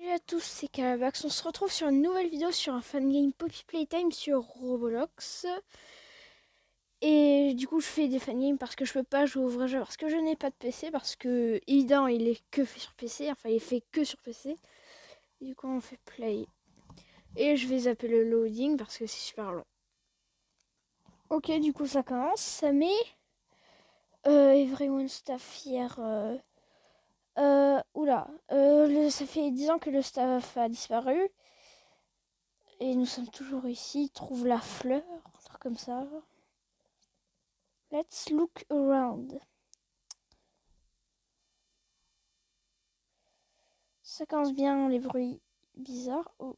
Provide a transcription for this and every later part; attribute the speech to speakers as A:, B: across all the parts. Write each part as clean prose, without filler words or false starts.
A: Salut à tous, c'est Calabax. On se retrouve sur une nouvelle vidéo sur un fan game Poppy Playtime sur Roblox. Et du coup, je fais des fan games parce que je peux pas jouer au vrai jeu parce que je n'ai pas de PC. Parce que, évidemment, il est que fait sur PC. Enfin, il est fait que sur PC. Et du coup, on fait play. Et je vais zapper le loading parce que c'est super long. Ok, du coup, ça commence. Ça met Everyone Staff hier. Ça fait 10 ans que le staff a disparu. Et nous sommes toujours ici. Trouve la fleur, un truc comme ça. Let's look around. Ça commence bien les bruits bizarres. Oh.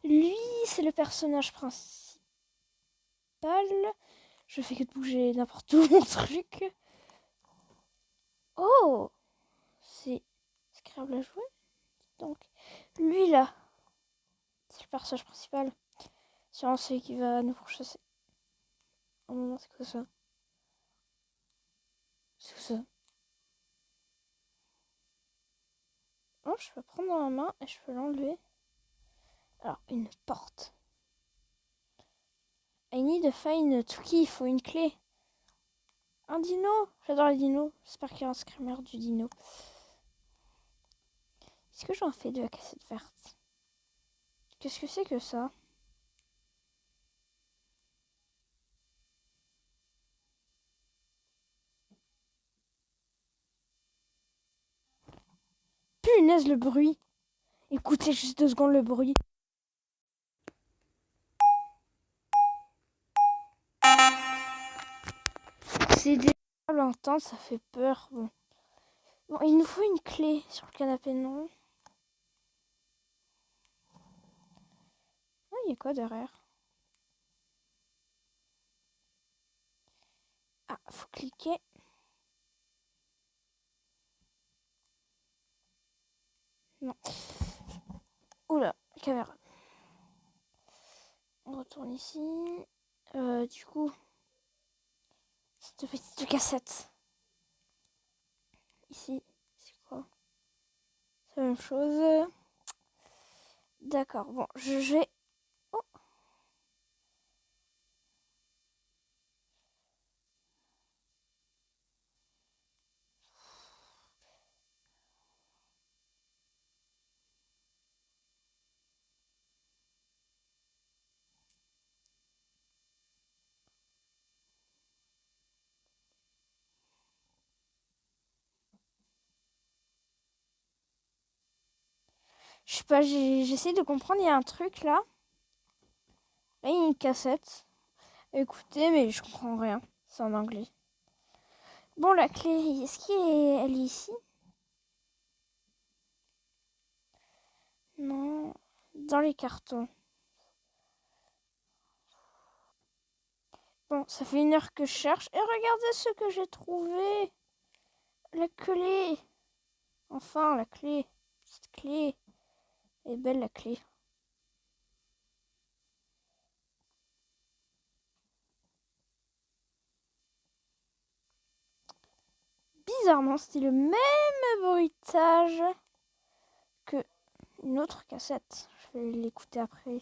A: Lui, c'est le personnage principal. Je fais que de bouger n'importe où mon truc. Oh, c'est agréable à jouer. Donc, lui là, c'est le personnage principal. C'est celui qui va nous pourchasser. Oh non, c'est quoi ça? C'est quoi ça? Oh, je peux prendre dans la main et je peux l'enlever. Alors, une porte. I need to find a key, il faut une clé. Un dino. J'adore les dinos. J'espère qu'il y a un screamer du dino. Est-ce que j'en fais de la cassette verte? Qu'est-ce que c'est que ça? Punaise, le bruit. Écoutez juste 2 secondes le bruit. C'est déjà l'entendre, ça fait peur. Bon, il nous faut une clé sur le canapé, non? Ah, il y a quoi derrière? Ah, faut cliquer. Non. Oula, caméra. On retourne ici. Du coup, cette petite cassette. Ici, c'est quoi? C'est la même chose. D'accord, bon, je vais... Oh. Je sais pas, j'essaie de comprendre, il y a un truc là. Là, il y a une cassette. Écoutez, mais je comprends rien. C'est en anglais. Bon, la clé, est-ce qu'elle est ici? Non. Dans les cartons. Bon, ça fait 1 heure que je cherche. Et regardez ce que j'ai trouvé. La clé. Enfin, la clé. Petite clé. Elle est belle, la clé. Bizarrement, c'était le même bruitage que une autre cassette. Je vais l'écouter après.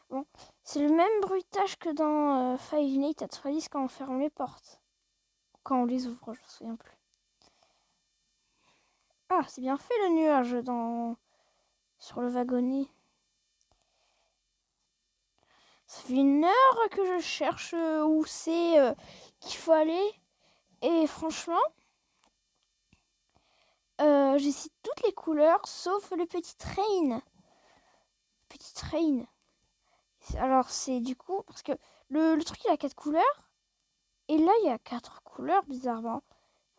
A: Bon, c'est le même bruitage que dans Five Nights at Freddy's quand on ferme les portes. Quand on les ouvre, je me souviens plus. Ah, c'est bien fait le nuage sur le wagonnet. Ça fait 1 heure que je cherche où c'est qu'il faut aller. Et franchement, j'ai cité toutes les couleurs sauf le petit train. Petit train. Alors c'est du coup, parce que le truc il a 4 couleurs. Et là il y a 4 couleurs bizarrement.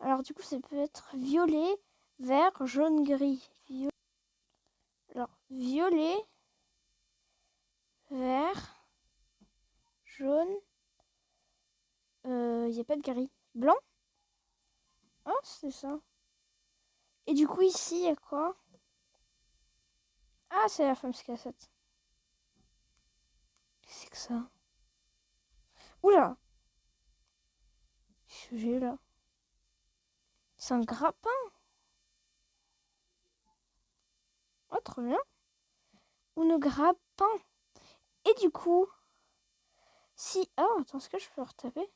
A: Alors du coup ça peut être violet, vert, jaune, gris. Alors violet, vert, jaune. Il n'y a pas de gris. Blanc? Ah, c'est ça. Et du coup, ici, il y a quoi? Ah, c'est la fameuse cassette. Qu'est-ce que c'est que ça? Oula! Qu'est-ce que j'ai là? C'est un grappin? What trop bien. Uno grappin. Et du coup, si... Ah, attends, est-ce que je peux retaper?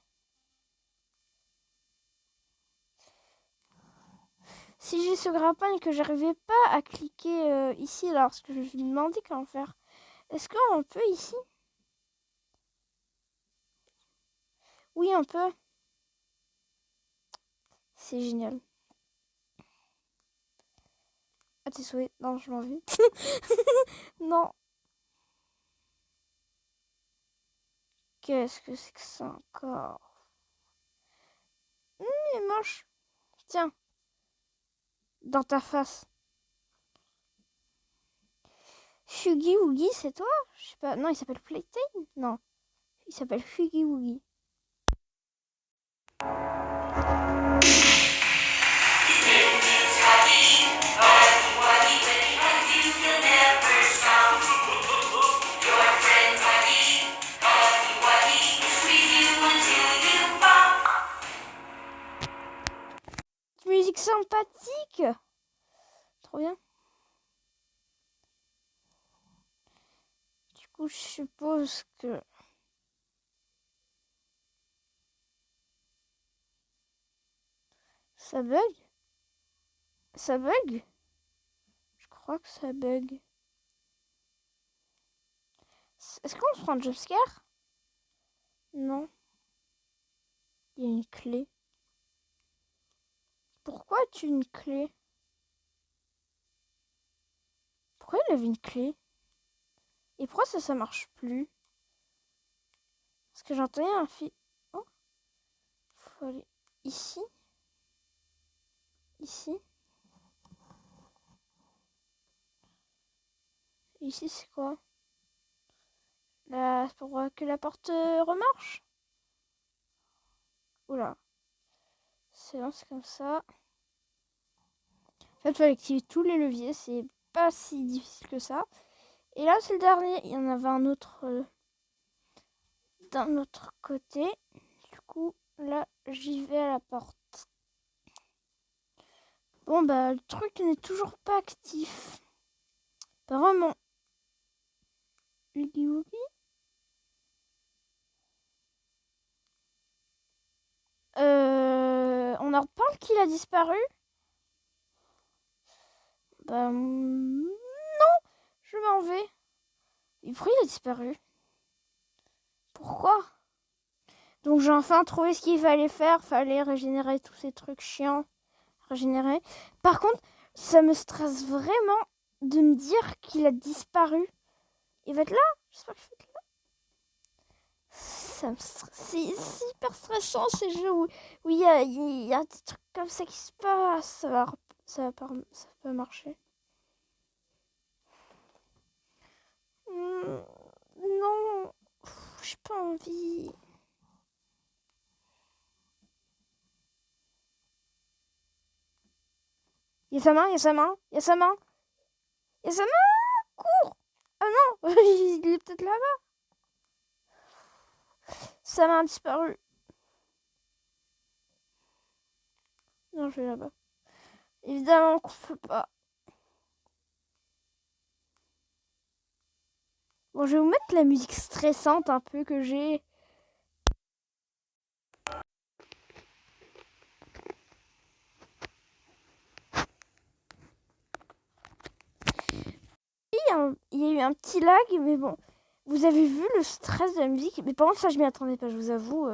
A: Si j'ai ce grappin et que j'arrivais pas à cliquer ici, alors parce que je lui demandais comment faire. Est-ce qu'on peut ici? Oui, on peut. C'est génial. Ah, t'es sauvé. Non, je m'en vais. Non. Qu'est-ce que c'est que ça encore? Il est moche. Tiens, dans ta face. Huggy Wuggy, c'est toi? Je sais pas. Non, il s'appelle Playtime? Non. Il s'appelle Huggy Wuggy. Musique sympathique. Trop bien. Du coup, je suppose que... Ça bug? Ça bug? Je crois que ça bug. Est-ce qu'on se prend un jumpscare? Non. Il y a une clé. Pourquoi as-tu une clé? Pourquoi il avait une clé? Et pourquoi ça marche plus? Parce que j'entendais un fil... Oh, faut aller ici. Ici. Et ici, c'est quoi? Là, pour que la porte remarche? Oula. C'est bon, c'est comme ça. En fait, il faut activer tous les leviers. C'est pas si difficile que ça. Et là, c'est le dernier. Il y en avait un autre d'un autre côté. Du coup, là, j'y vais à la porte. Bon, bah, le truc n'est toujours pas actif. Pas vraiment. Huggy Wuggy. On en reparle qu'il a disparu? Bah, non, je m'en vais. Et pourquoi il a disparu? Pourquoi? Donc j'ai enfin trouvé ce qu'il fallait faire. Fallait régénérer tous ces trucs chiants. Régénérer. Par contre, ça me stresse vraiment de me dire qu'il a disparu. Il va être là? J'espère qu'il va être là. C'est hyper stressant ces jeux où il y a des trucs comme ça qui se passent. Ça va pas marcher. Non, j'ai pas envie. Il y a sa main, il y a sa main, il y a sa main. Il y a sa main. Cours. Ah non, il est peut-être là-bas. Sa main a disparu. Non, je vais là-bas. Évidemment qu'on peut pas. Bon, je vais vous mettre la musique stressante un peu que j'ai. Il y a eu un petit lag, mais bon. Vous avez vu le stress de la musique? Mais par contre, ça, je m'y attendais pas, je vous avoue.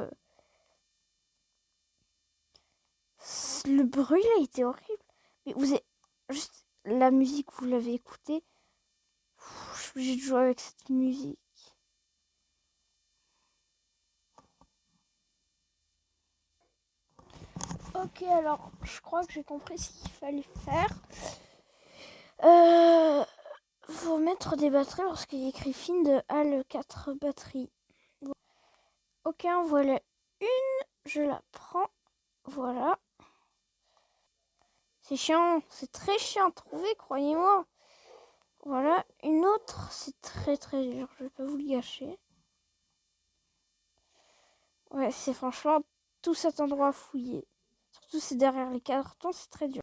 A: Le bruit, là, était horrible. Mais vous avez... Juste la musique, vous l'avez écoutée. Je suis obligée de jouer avec cette musique. Ok, alors, je crois que j'ai compris ce qu'il fallait faire. Faut mettre des batteries parce qu'il y a écrit fin de HAL 4 batteries. Bon. Ok, en voilà une. Je la prends. Voilà. C'est chiant. C'est très chiant à trouver, croyez-moi. Voilà. Une autre. C'est très très dur. Je vais pas vous le gâcher. Ouais, c'est franchement tout cet endroit à fouiller. Surtout c'est derrière les cartons, c'est très dur.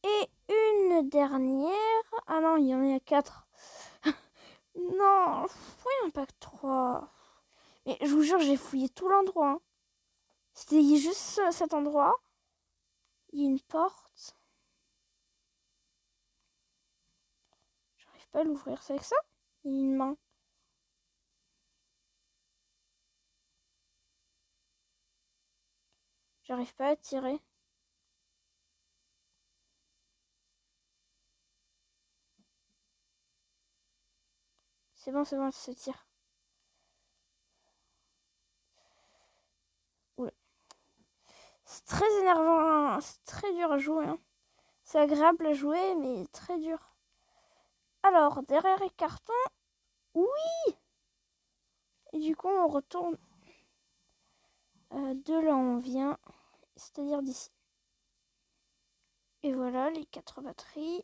A: Et une une dernière. Ah non, il y en a 4. Non, pourquoi il n'y en a pas que 3? Mais je vous jure, j'ai fouillé tout l'endroit. Hein. C'était juste cet endroit. Il y a une porte. J'arrive pas à l'ouvrir. C'est avec ça? Il y a une main. J'arrive pas à tirer. C'est bon, elle se tire. Oula. C'est très énervant, hein. C'est très dur à jouer. Hein. C'est agréable à jouer, mais très dur. Alors, derrière les cartons, oui. Et du coup, on retourne de là où on vient, c'est-à-dire d'ici. Et voilà, les 4 batteries.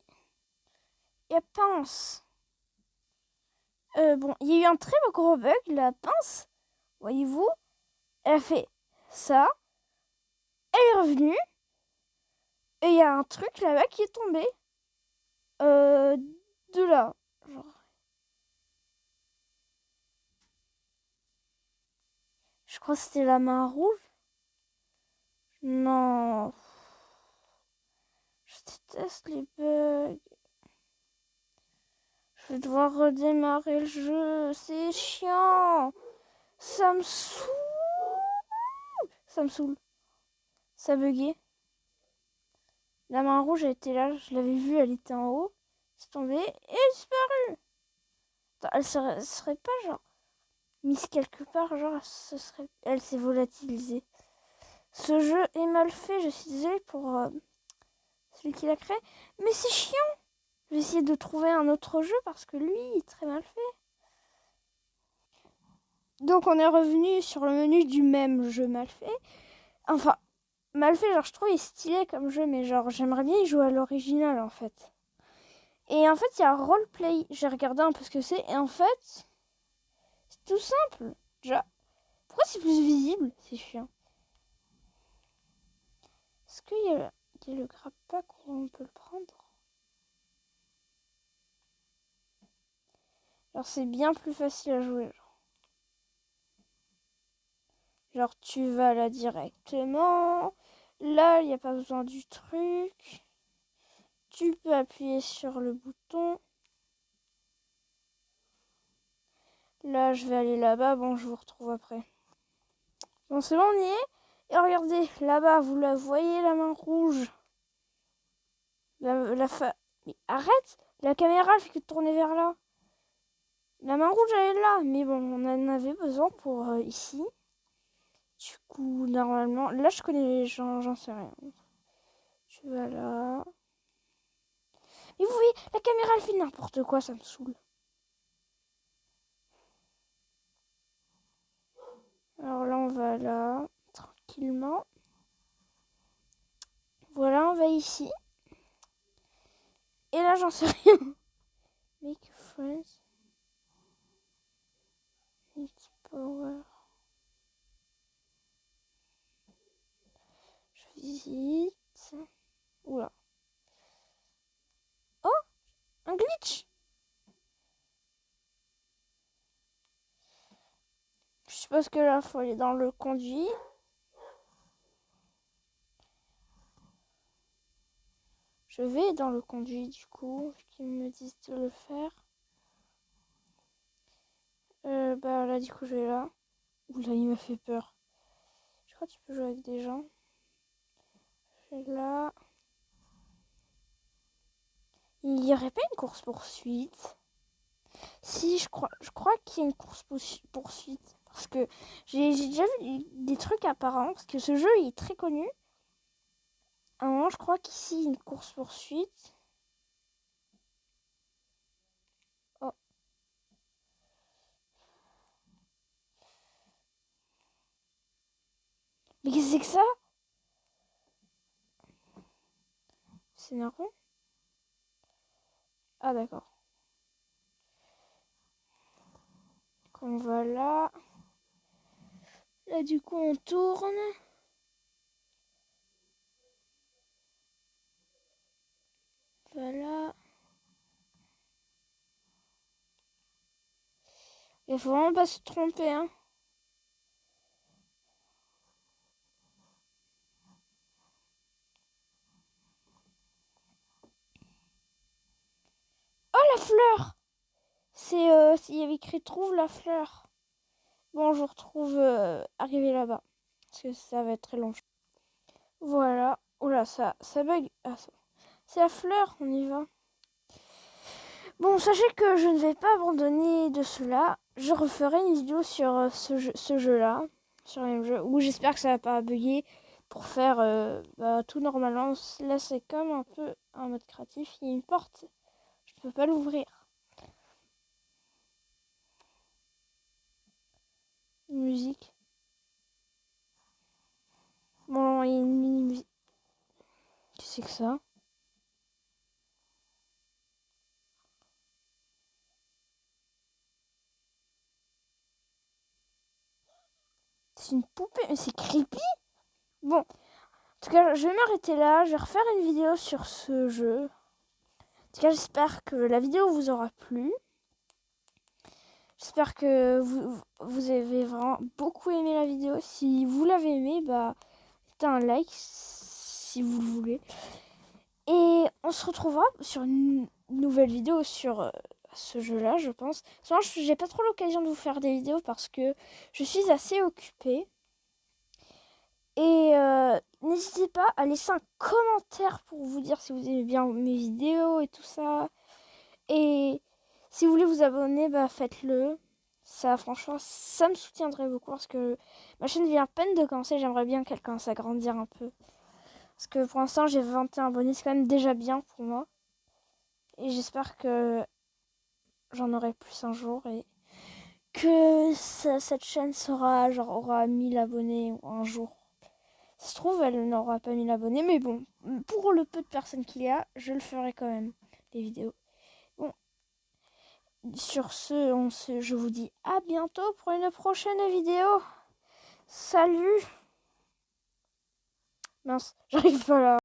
A: Et la pince. Bon, il y a eu un très gros bug, la pince. Voyez-vous, elle a fait ça. Elle est revenue. Et il y a un truc là-bas qui est tombé. De là. Genre. Je crois que c'était la main rouge. Non. Je déteste les bugs. Je vais devoir redémarrer le jeu. C'est chiant. Ça me saoule. Ça me saoule. Ça buguait. La main rouge, elle était là. Je l'avais vue, elle était en haut. C'est tombé et elle est disparue. Attends, serait pas genre mise quelque part. Genre, elle s'est volatilisée. Ce jeu est mal fait. Je suis désolée pour celui qui l'a créé. Mais c'est chiant. Je vais essayer de trouver un autre jeu parce que lui, il est très mal fait. Donc on est revenu sur le menu du même jeu mal fait. Enfin, mal fait, genre je trouve il est stylé comme jeu, mais genre j'aimerais bien y jouer à l'original en fait. Et en fait, il y a roleplay. J'ai regardé un peu ce que c'est, et en fait, c'est tout simple. Déjà, pourquoi c'est plus visible? C'est chiant. Est-ce qu'il y a le grab pack où on peut le prendre? Alors c'est bien plus facile à jouer. Genre tu vas là directement. Là, il n'y a pas besoin du truc. Tu peux appuyer sur le bouton. Là, je vais aller là-bas. Bon, je vous retrouve après. Bon, c'est bon, on y est. Et regardez, là-bas, vous la voyez, la main rouge. Mais arrête! La caméra, elle fait que de tourner vers là. La main rouge, elle est là. Mais bon, on en avait besoin pour ici. Du coup, normalement... Là, je connais les gens, j'en sais rien. Tu vas là. Mais vous voyez, la caméra, elle fait n'importe quoi, ça me saoule. Alors là, on va là, tranquillement. Voilà, on va ici. Et là, j'en sais rien. Make friends. It's power. Je visite. Oula. Oh, un glitch. Je suppose que là, il faut aller dans le conduit. Je vais dans le conduit, du coup, qu'ils me disent de le faire. Bah là, du coup, je vais là. Oula, il m'a fait peur. Je crois que tu peux jouer avec des gens. Je vais là. Il n'y aurait pas une course-poursuite? Si, je crois qu'il y a une course-poursuite. Parce que j'ai déjà vu des trucs apparents. Parce que ce jeu il est très connu. À un moment, je crois qu'ici, il y a une course-poursuite. Oh. Mais qu'est-ce que c'est que ça? C'est énervant. Ah, d'accord. On va là. Là, du coup, on tourne. Voilà. Il faut vraiment pas se tromper, hein. Oh, la fleur! Il y avait écrit trouve la fleur. Bon, je vous retrouve arrivé là-bas. Parce que ça va être très long. Voilà. Oula, ça bug. Ah, c'est la fleur, on y va. Bon, sachez que je ne vais pas abandonner de cela. Je referai une vidéo sur ce jeu-là. Sur le même jeu. Où j'espère que ça va pas bugger. Pour faire tout normalement. Là, c'est comme un peu un mode créatif. Il y a une porte. Je ne peux pas l'ouvrir. Une musique. Bon, il y a une mini-musique. Qu'est-ce que c'est que ça? C'est une poupée, mais c'est creepy. Bon, en tout cas, je vais m'arrêter là. Je vais refaire une vidéo sur ce jeu. En tout cas, j'espère que la vidéo vous aura plu. J'espère que vous avez vraiment beaucoup aimé la vidéo. Si vous l'avez aimé, bah, mettez un like si vous le voulez. Et on se retrouvera sur une nouvelle vidéo sur ce jeu-là, je pense. Sinon, j'ai pas trop l'occasion de vous faire des vidéos parce que je suis assez occupée. Et n'hésitez pas à laisser un commentaire pour vous dire si vous aimez bien mes vidéos et tout ça. Et si vous voulez vous abonner, bah faites-le. Ça, franchement, ça me soutiendrait beaucoup parce que ma chaîne vient à peine de commencer. J'aimerais bien qu'elle commence à grandir un peu. Parce que pour l'instant, j'ai 21 abonnés. C'est quand même déjà bien pour moi. Et j'espère que j'en aurai plus un jour. Et que cette chaîne aura 1000 abonnés un jour. Ça se trouve, elle n'aura pas 1000 abonnés. Mais bon, pour le peu de personnes qu'il y a, je le ferai quand même, des vidéos. Bon, sur ce, je vous dis à bientôt pour une prochaine vidéo. Salut! Mince, j'arrive pas là.